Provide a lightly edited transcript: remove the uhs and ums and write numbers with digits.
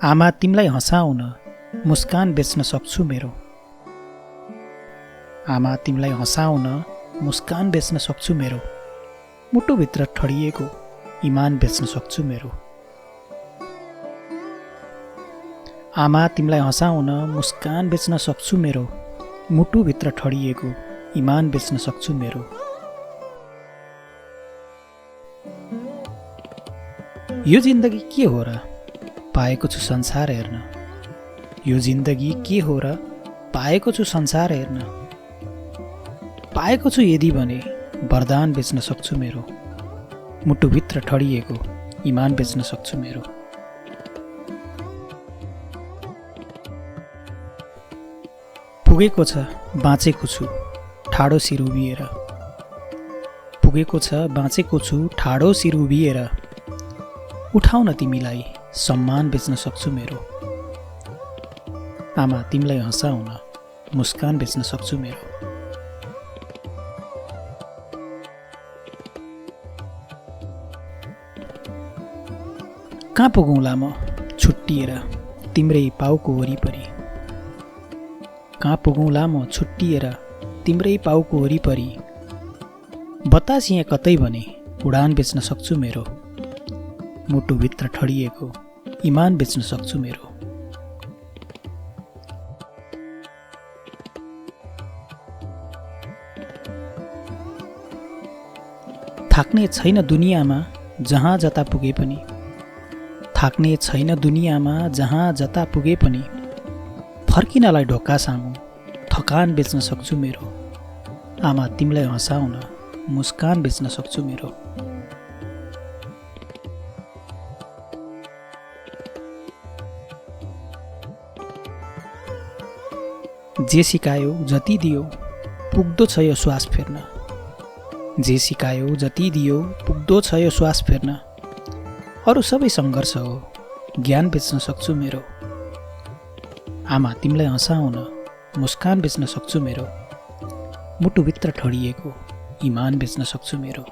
आमा तिमीलाई हँसाउन मुस्कान बेच्न सक्छु मेरो। आमा तिमीलाई हँसाउन मुस्कान बेच्न सक्छु मेरो। मुटुभित्र ठडिएको इमान बेच्न सक्छु मेरो। आमा तिमीलाई हँसाउन मुस्कान बेच्न सक्छु मेरो। मुटुभित्र ठडिएको इमान बेच्न सक्छु मेरो। यो जिन्दगी के हो र पाएको छु संसार हेर्न। यो जिन्दगी के हो र पाएको छु संसार हेर्न। पाएको छु यदि भने वरदान बेच्न सक्छु मेरो। मुटुभित्र ठडिएको इमान बेच्न सक्छु मेरो। पुगेको छ बाँचेको छु ठाडो शिर उभिएर। पुगेको छ बाँचेको छु ठाडो शिर उभिएर। उठाउन तिमीलाई सम्मान बेच्न सक्छु मेरो। आमा तिमीलाई हँसाउन मुस्कान बेच्न सक्छु मेरो। कहाँ पुगौँला म छुट्टिएर तिम्रै पाउको वरिपरि। कहाँ पुगौँला म छुट्टिएर तिम्रै पाउको वरिपरि। बतास यहाँ कतै भने उडान बेच्न सक्छु मेरो। मुटुभित्र ठडिएको इमान बेच्न सक्छु मेरो। थाक्ने छैन दुनियाँमा जहाँ जता पुगे पनि। थाक्ने छैन दुनियाँमा जहाँ जता पुगे पनि। फर्किनलाई ढोका सामु थकान बेच्न सक्छु मेरो। आमा तिमीलाई हँसाउन मुस्कान बेच्न सक्छु मेरो। जे सिकायो जति दियो पुग्दो छ यो श्वास फेर्न। जे सिकायो जति दियो पुग्दो छ यो श्वास फेर्न। अरू सबै सङ्घर्ष हो ज्ञान बेच्न सक्छु मेरो। आमा तिमीलाई हँसाउन मुस्कान बेच्न सक्छु मेरो। मुटुभित्र ठडिएको इमान बेच्न सक्छु मेरो।